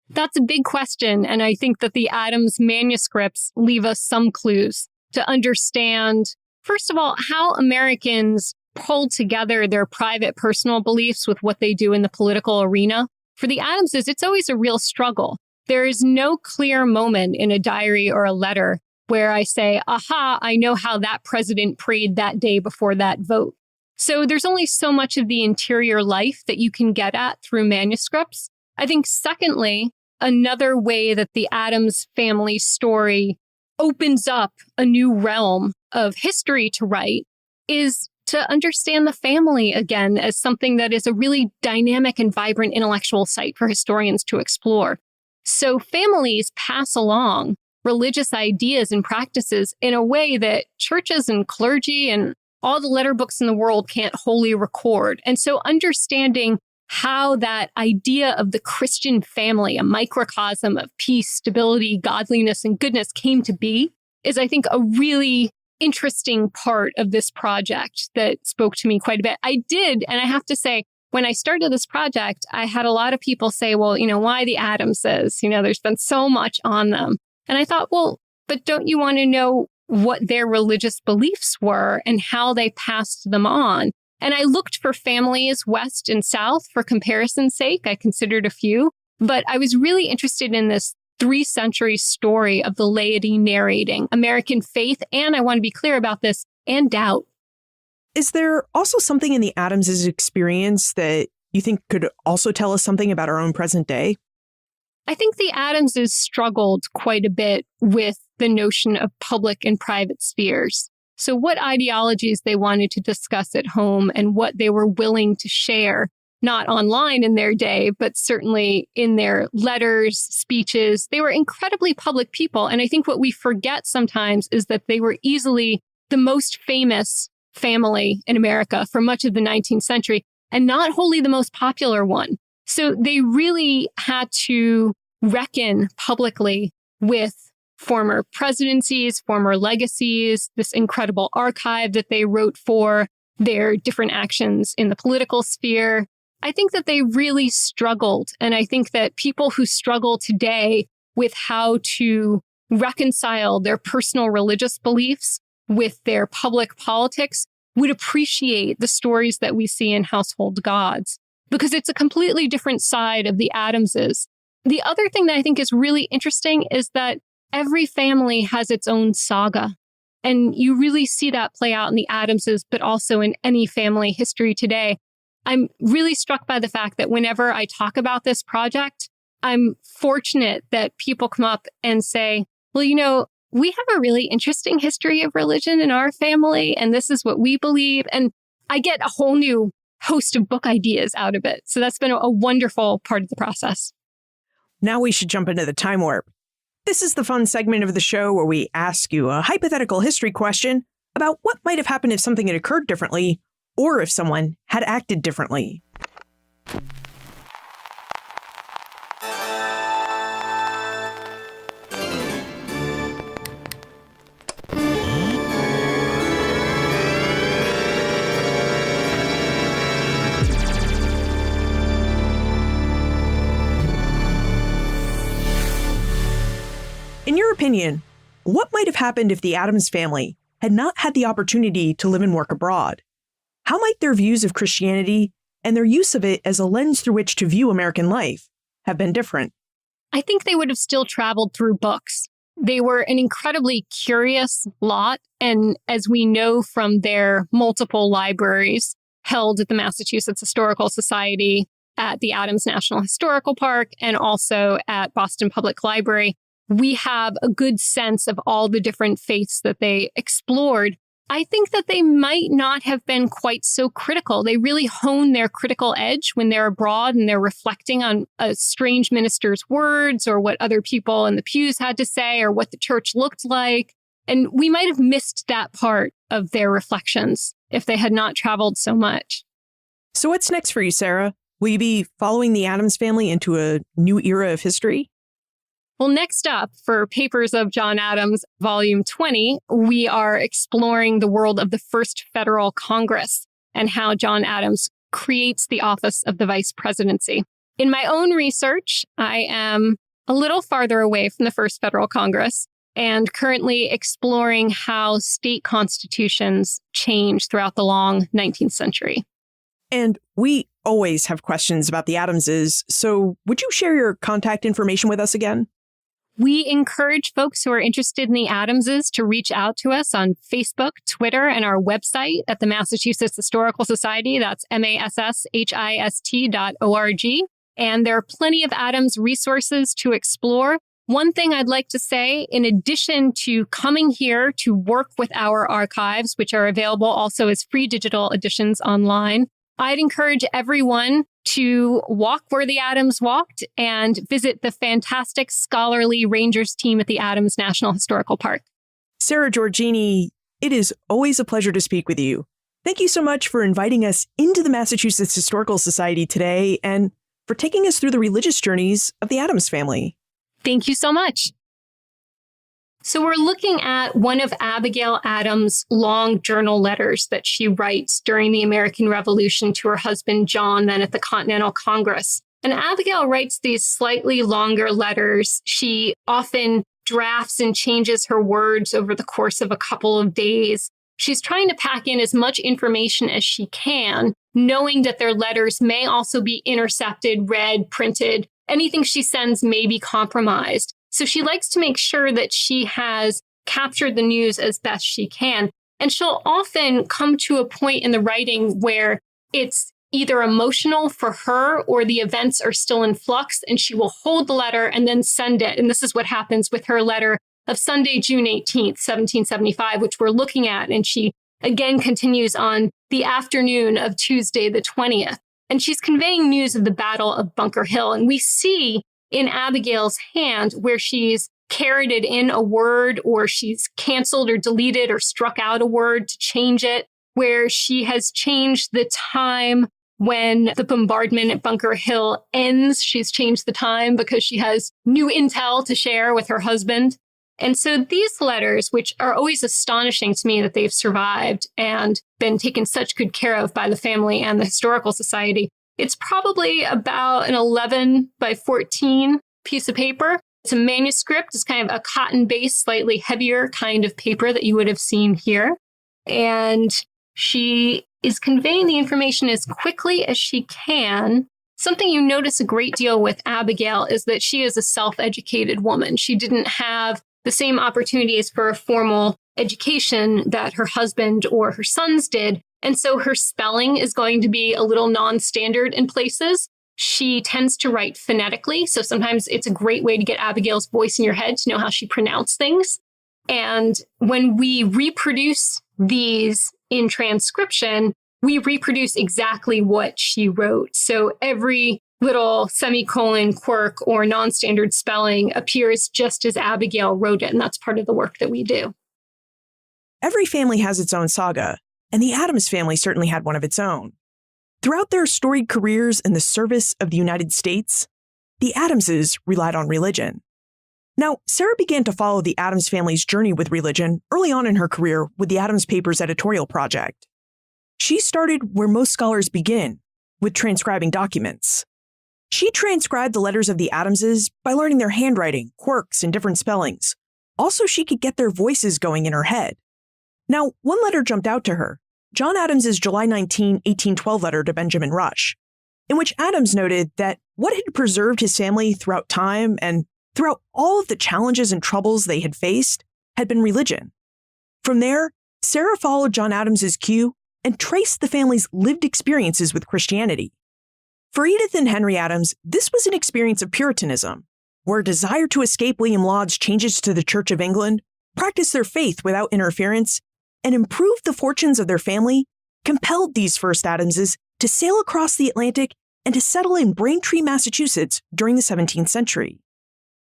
That's a big question. And I think that the Adams manuscripts leave us some clues to understand, first of all, how Americans pull together their private personal beliefs with what they do in the political arena. For the Adamses, it's always a real struggle. There is no clear moment in a diary or a letter where I say, aha, I know how that president prayed that day before that vote. So there's only so much of the interior life that you can get at through manuscripts. I think, secondly, another way that the Adams family story opens up a new realm of history to write is to understand the family again as something that is a really dynamic and vibrant intellectual site for historians to explore. So families pass along religious ideas and practices in a way that churches and clergy and all the letter books in the world can't wholly record. And so understanding how that idea of the Christian family, a microcosm of peace, stability, godliness, and goodness came to be is, I think, a really interesting part of this project that spoke to me quite a bit. I did, and I have to say, when I started this project, I had a lot of people say, well, why the Adamses? There's been so much on them. And I thought, well, but don't you want to know what their religious beliefs were and how they passed them on? And I looked for families west and south for comparison's sake. I considered a few, but I was really interested in this 3-century story of the laity narrating American faith. And I want to be clear about this, and doubt. Is there also something in the Adamses' experience that you think could also tell us something about our own present day? I think the Adamses struggled quite a bit with the notion of public and private spheres. So what ideologies they wanted to discuss at home and what they were willing to share, not online in their day, but certainly in their letters, speeches. They were incredibly public people. And I think what we forget sometimes is that they were easily the most famous family in America for much of the 19th century and not wholly the most popular one. So they really had to reckon publicly with former presidencies, former legacies, this incredible archive that they wrote for, their different actions in the political sphere. I think that they really struggled. And I think that people who struggle today with how to reconcile their personal religious beliefs with their public politics would appreciate the stories that we see in Household Gods, because it's a completely different side of the Adamses. The other thing that I think is really interesting is that every family has its own saga. And you really see that play out in the Adamses, but also in any family history today. I'm really struck by the fact that whenever I talk about this project, I'm fortunate that people come up and say, well, you know, we have a really interesting history of religion in our family, and this is what we believe. And I get a whole new host of book ideas out of it. So that's been a wonderful part of the process. Now we should jump into the time warp. This is the fun segment of the show where we ask you a hypothetical history question about what might have happened if something had occurred differently, or if someone had acted differently. In your opinion, what might have happened if the Addams family had not had the opportunity to live and work abroad? How might their views of Christianity and their use of it as a lens through which to view American life have been different? I think they would have still traveled through books. They were an incredibly curious lot. And as we know from their multiple libraries held at the Massachusetts Historical Society, at the Adams National Historical Park, and also at Boston Public Library, we have a good sense of all the different faiths that they explored. I think that they might not have been quite so critical. They really hone their critical edge when they're abroad and they're reflecting on a strange minister's words or what other people in the pews had to say or what the church looked like. And we might have missed that part of their reflections if they had not traveled so much. So what's next for you, Sarah? Will you be following the Addams family into a new era of history? Well, next up for Papers of John Adams, Volume 20, we are exploring the world of the first federal Congress and how John Adams creates the office of the vice presidency. In my own research, I am a little farther away from the first federal Congress and currently exploring how state constitutions changed throughout the long 19th century. And we always have questions about the Addamses, so would you share your contact information with us again? We encourage folks who are interested in the Adamses to reach out to us on Facebook, Twitter, and our website at the Massachusetts Historical Society. That's masshist.org. And there are plenty of Adams resources to explore. One thing I'd like to say, in addition to coming here to work with our archives, which are available also as free digital editions online, I'd encourage everyone to walk where the Adams walked and visit the fantastic scholarly Rangers team at the Adams National Historical Park. Sara Georgini, it is always a pleasure to speak with you. Thank you so much for inviting us into the Massachusetts Historical Society today and for taking us through the religious journeys of the Addams family. Thank you so much. So we're looking at one of Abigail Adams' long journal letters that she writes during the American Revolution to her husband, John, then at the Continental Congress. And Abigail writes these slightly longer letters. She often drafts and changes her words over the course of a couple of days. She's trying to pack in as much information as she can, knowing that their letters may also be intercepted, read, printed. Anything she sends may be compromised. So she likes to make sure that she has captured the news as best she can. And she'll often come to a point in the writing where it's either emotional for her or the events are still in flux, and she will hold the letter and then send it. And this is what happens with her letter of Sunday, June 18th, 1775, which we're looking at. And she again continues on the afternoon of Tuesday, the 20th. And she's conveying news of the Battle of Bunker Hill. And we see in Abigail's hand where she's carroted in a word or she's canceled or deleted or struck out a word to change it, where she has changed the time when the bombardment at Bunker Hill ends. She's changed the time because she has new intel to share with her husband. And so these letters, which are always astonishing to me that they've survived and been taken such good care of by the family and the Historical Society, it's probably about an 11 by 14 piece of paper. It's a manuscript. It's kind of a cotton-based, slightly heavier kind of paper that you would have seen here. And she is conveying the information as quickly as she can. Something you notice a great deal with Abigail is that she is a self-educated woman. She didn't have the same opportunities for a formal education that her husband or her sons did. And so her spelling is going to be a little non-standard in places. She tends to write phonetically. So sometimes it's a great way to get Abigail's voice in your head to know how she pronounced things. And when we reproduce these in transcription, we reproduce exactly what she wrote. So every little semicolon, quirk, or non-standard spelling appears just as Abigail wrote it, and that's part of the work that we do. Every family has its own saga, and the Addams family certainly had one of its own. Throughout their storied careers in the service of the United States, the Addamses relied on religion. Now, Sara began to follow the Addams family's journey with religion early on in her career with the Addams Papers editorial project. She started where most scholars begin, with transcribing documents. She transcribed the letters of the Addamses by learning their handwriting, quirks, and different spellings. Also, she could get their voices going in her head. Now, one letter jumped out to her, John Adams's July 19, 1812 letter to Benjamin Rush, in which Adams noted that what had preserved his family throughout time and throughout all of the challenges and troubles they had faced had been religion. From there, Sara followed John Adams's cue and traced the family's lived experiences with Christianity. For Edith and Henry Adams, this was an experience of Puritanism, where a desire to escape William Laud's changes to the Church of England, practice their faith without interference, and improve the fortunes of their family compelled these first Adamses to sail across the Atlantic and to settle in Braintree, Massachusetts during the 17th century.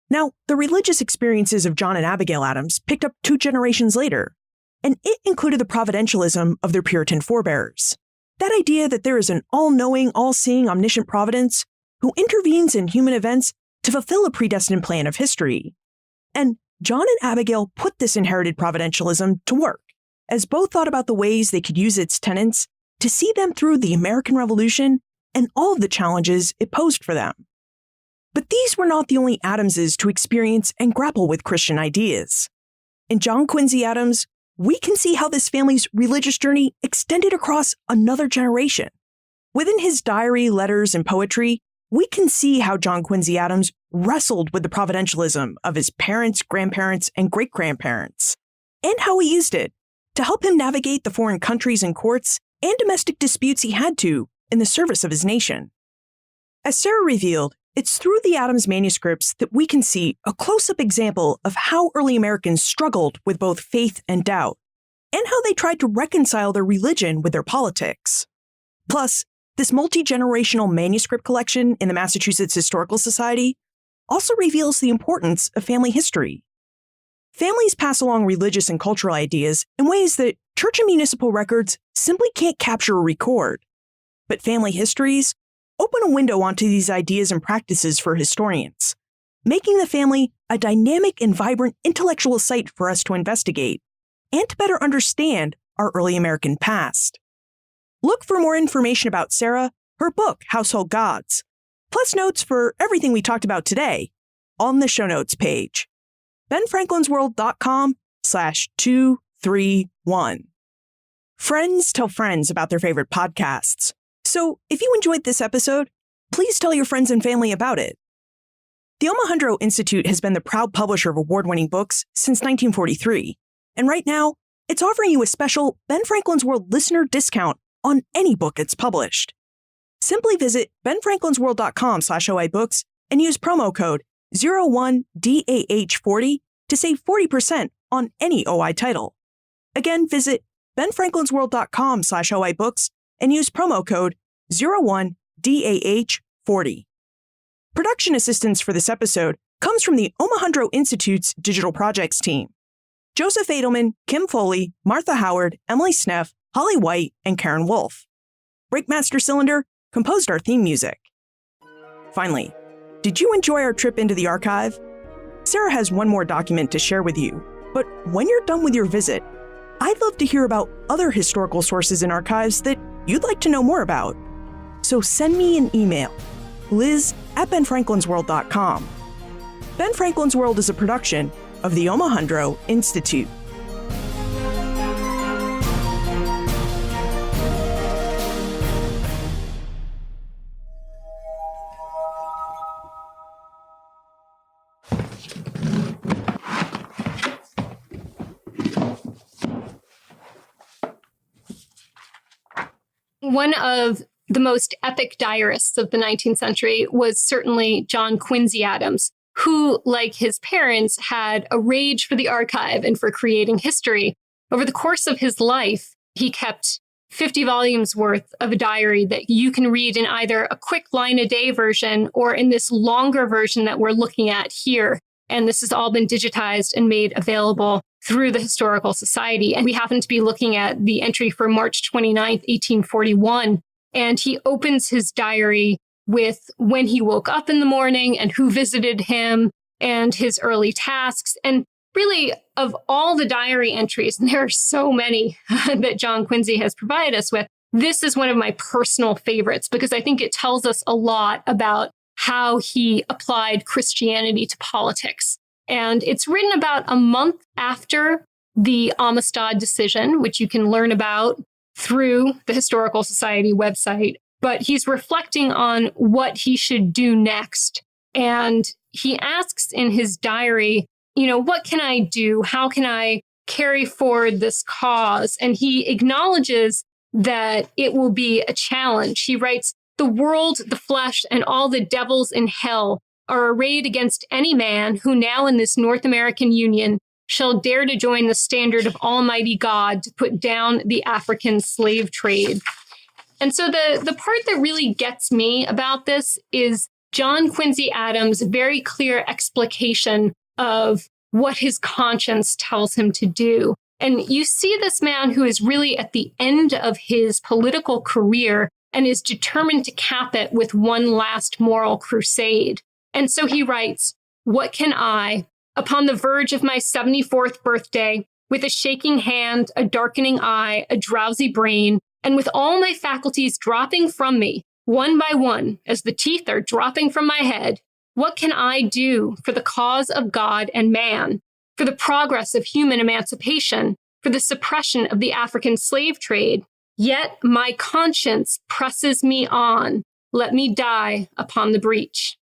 Now, the religious experiences of John and Abigail Adams picked up 2 generations later, and it included the providentialism of their Puritan forebears. That idea that there is an all-knowing, all-seeing, omniscient providence who intervenes in human events to fulfill a predestined plan of history. And John and Abigail put this inherited providentialism to work, as both thought about the ways they could use its tenets to see them through the American Revolution and all of the challenges it posed for them. But these were not the only Adamses to experience and grapple with Christian ideas. In John Quincy Adams, we can see how this family's religious journey extended across another generation. Within his diary, letters, and poetry, we can see how John Quincy Adams wrestled with the providentialism of his parents, grandparents, and great-grandparents, and how he used it to help him navigate the foreign countries and courts and domestic disputes he had to in the service of his nation. As Sara revealed, it's through the Addams manuscripts that we can see a close-up example of how early Americans struggled with both faith and doubt, and how they tried to reconcile their religion with their politics. Plus, this multi-generational manuscript collection in the Massachusetts Historical Society also reveals the importance of family history. Families pass along religious and cultural ideas in ways that church and municipal records simply can't capture or record. But family histories open a window onto these ideas and practices for historians, making the family a dynamic and vibrant intellectual site for us to investigate and to better understand our early American past. Look for more information about Sara, her book, Household Gods, plus notes for everything we talked about today on the show notes page, benfranklinsworld.com/231. Friends tell friends about their favorite podcasts. So if you enjoyed this episode, please tell your friends and family about it. The Omohundro Institute has been the proud publisher of award-winning books since 1943. And right now, it's offering you a special Ben Franklin's World listener discount on any book it's published. Simply visit benfranklinsworld.com/OIBooks and use promo code 01DAH40 to save 40% on any OI title. Again, visit benfranklinsworld.com/OIBooks and use promo code 01DAH40. Production assistance for this episode comes from the Omohundro Institute's digital projects team. Joseph Edelman, Kim Foley, Martha Howard, Emily Sneff, Holly White, and Karen Wolf. Breakmaster Cylinder composed our theme music. Finally, did you enjoy our trip into the archive? Sara has one more document to share with you, but when you're done with your visit, I'd love to hear about other historical sources and archives that you'd like to know more about. So send me an email, liz@benfranklinsworld.com. Ben Franklin's World is a production of the Omohundro Institute. One of the most epic diarists of the 19th century was certainly John Quincy Adams, who, like his parents, had a rage for the archive and for creating history. Over the course of his life, he kept 50 volumes worth of a diary that you can read in either a quick line-a-day version or in this longer version that we're looking at here. And this has all been digitized and made available through the Historical Society. And we happen to be looking at the entry for March 29th, 1841. And he opens his diary with when he woke up in the morning and who visited him and his early tasks. And really, of all the diary entries, and there are so many that John Quincy has provided us with, this is one of my personal favorites because I think it tells us a lot about how he applied Christianity to politics. And it's written about a month after the Amistad decision, which you can learn about through the Historical Society website. But he's reflecting on what he should do next. And he asks in his diary, what can I do? How can I carry forward this cause? And he acknowledges that it will be a challenge. He writes, "The world, the flesh, and all the devils in hell are arrayed against any man who now in this North American Union shall dare to join the standard of Almighty God to put down the African slave trade." And so the part that really gets me about this is John Quincy Adams' very clear explication of what his conscience tells him to do. And you see this man who is really at the end of his political career and is determined to cap it with one last moral crusade. And so he writes, "What can I, upon the verge of my 74th birthday, with a shaking hand, a darkening eye, a drowsy brain, and with all my faculties dropping from me, one by one, as the teeth are dropping from my head, what can I do for the cause of God and man, for the progress of human emancipation, for the suppression of the African slave trade? Yet my conscience presses me on. Let me die upon the breach."